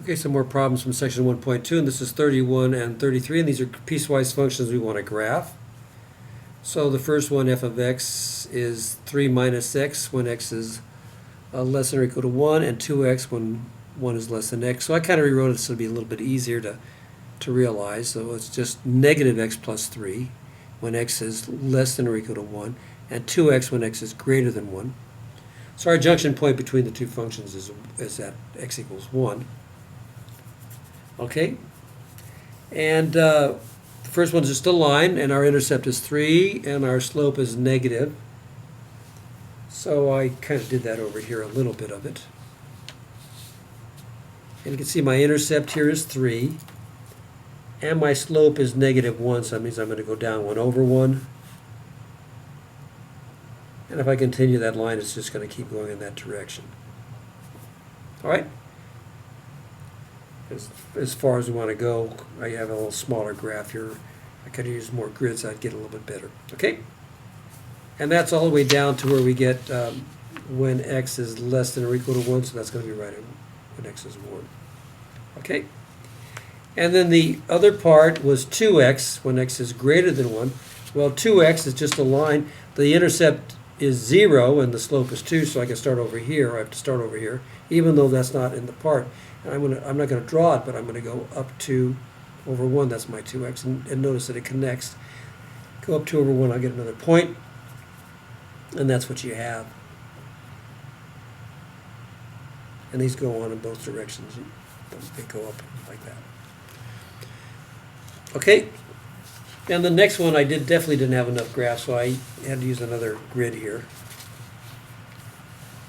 Okay, some more problems from section 1.2, and this is 31 and 33, and these are piecewise functions we want to graph. So the first one, f of x, is 3 minus x when x is less than or equal to 1, and 2x when 1 is less than x. So I kind of rewrote it so it'd be a little bit easier to realize. So it's just negative x plus 3 when x is less than or equal to 1, and 2x when x is greater than 1. So our junction point between the two functions is at x equals 1. Okay, and the first one is just a line, and our intercept is 3, and our slope is negative. So I kind of did that over here, a little bit of it. And you can see my intercept here is 3, and my slope is negative 1, so that means I'm going to go down 1 over 1. And if I continue that line, it's just going to keep going in that direction. All right? As far as we want to go, I have a little smaller graph here. I could use more grids, I'd get a little bit better. Okay? And that's all the way down to where we get when x is less than or equal to 1, so that's going to be right when x is 1. Okay? And then the other part was 2x when x is greater than 1. Well, 2x is just a line. The intercept is 0 and the slope is 2, so I can start over here. I have to start over here, even though that's not in the part. And I'm not going to draw it, but I'm going to go up 2 over 1. That's my 2x. And notice that it connects. Go up 2 over 1, I'll get another point. And that's what you have. And these go on in both directions. They go up like that. Okay. And the next one, I definitely didn't have enough graphs, so I had to use another grid here.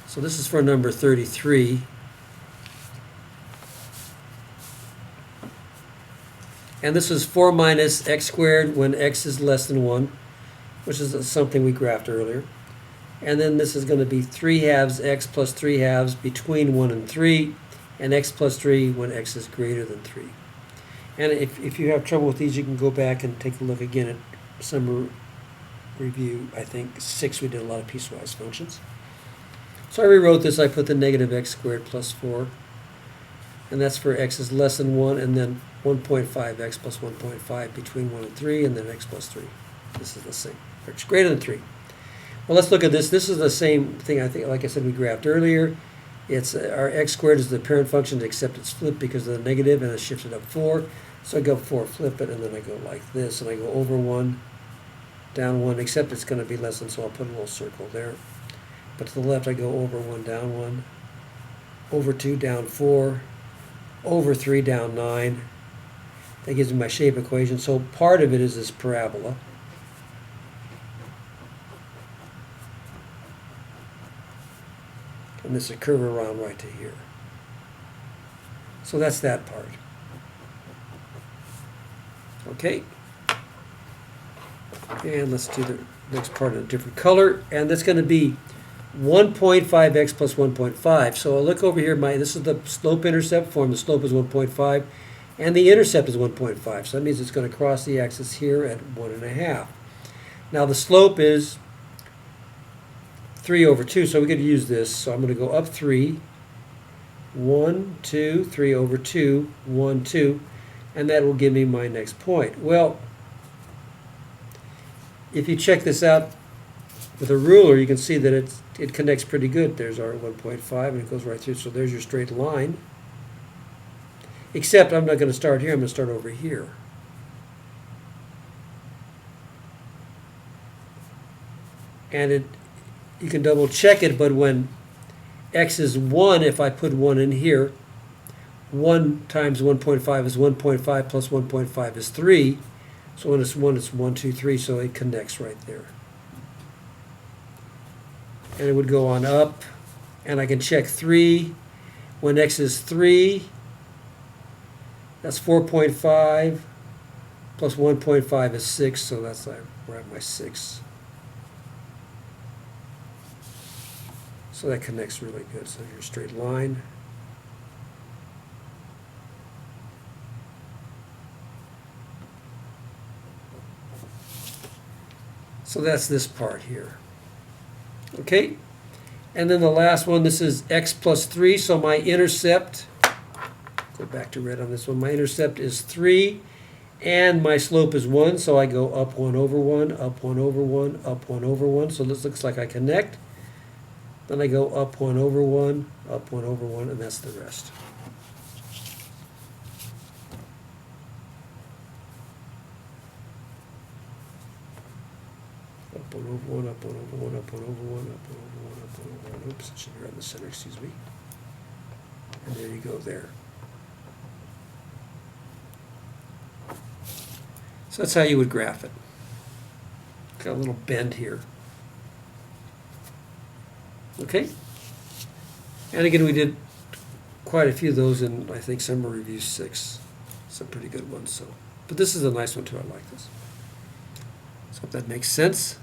So this is for number 33. And this is 4 minus x squared when x is less than 1, which is something we graphed earlier. And then this is going to be 3 halves x plus 3 halves between 1 and 3, and x plus 3 when x is greater than 3. And if you have trouble with these, you can go back and take a look again at summer review. I think 6, we did a lot of piecewise functions. So I rewrote this. I put the negative x squared plus 4. And that's for x is less than 1, and then 1.5x plus 1.5 between 1 and 3, and then x plus 3. This is the same. It's greater than 3. Well, let's look at this. This is the same thing, I think, like I said, we graphed earlier. It's our x squared is the parent function, except it's flipped because of the negative, and it's shifted up 4. So I go 4, flip it, and then I go like this, and I go over 1, down 1, except it's going to be less than, so I'll put a little circle there. But to the left, I go over 1, down 1, over 2, down 4, over 3, down 9. That gives me my shape equation. So part of it is this parabola. And this is a curve around right to here. So that's that part. Okay. And let's do the next part in a different color. And that's going to be 1.5x plus 1.5. So I'll look over here. This is the slope-intercept form. The slope is 1.5. And the intercept is 1.5. So that means it's going to cross the axis here at 1.5. Now the slope is 3 over 2. So we could use this. So I'm going to go up 3. 1, 2, 3 over 2, 1, 2. And that will give me my next point. Well, if you check this out with a ruler, you can see that it connects pretty good. There's our 1.5, and it goes right through. So there's your straight line. Except I'm not going to start here. I'm going to start over here. And you can double check it, but when x is 1, if I put 1 in here, 1 times 1.5 is 1.5 plus 1.5 is 3. So when it's 1, it's 1, 2, 3, so it connects right there. And it would go on up, and I can check 3. When x is 3, that's 4.5, plus 1.5 is 6, so that's where I have my 6. So that connects really good. So your straight line. So that's this part here. Okay? And then the last one, this is x plus 3. So my intercept Go back to red on this one. My intercept is 3, and my slope is 1, so I go up 1 over 1, up 1 over 1, up 1 over 1. So this looks like I connect. Then I go up 1 over 1, up 1 over 1, and that's the rest. Up 1 over 1, up 1 over 1, up 1 over 1, up 1 over 1, up 1 over 1. Oops, it should be right in the center, excuse me. And there you go there. So that's how you would graph it. Got a little bend here. Okay? And again, we did quite a few of those in, I think, Summer Review 6. Some pretty good ones. So, but this is a nice one too. I like this. So if that makes sense.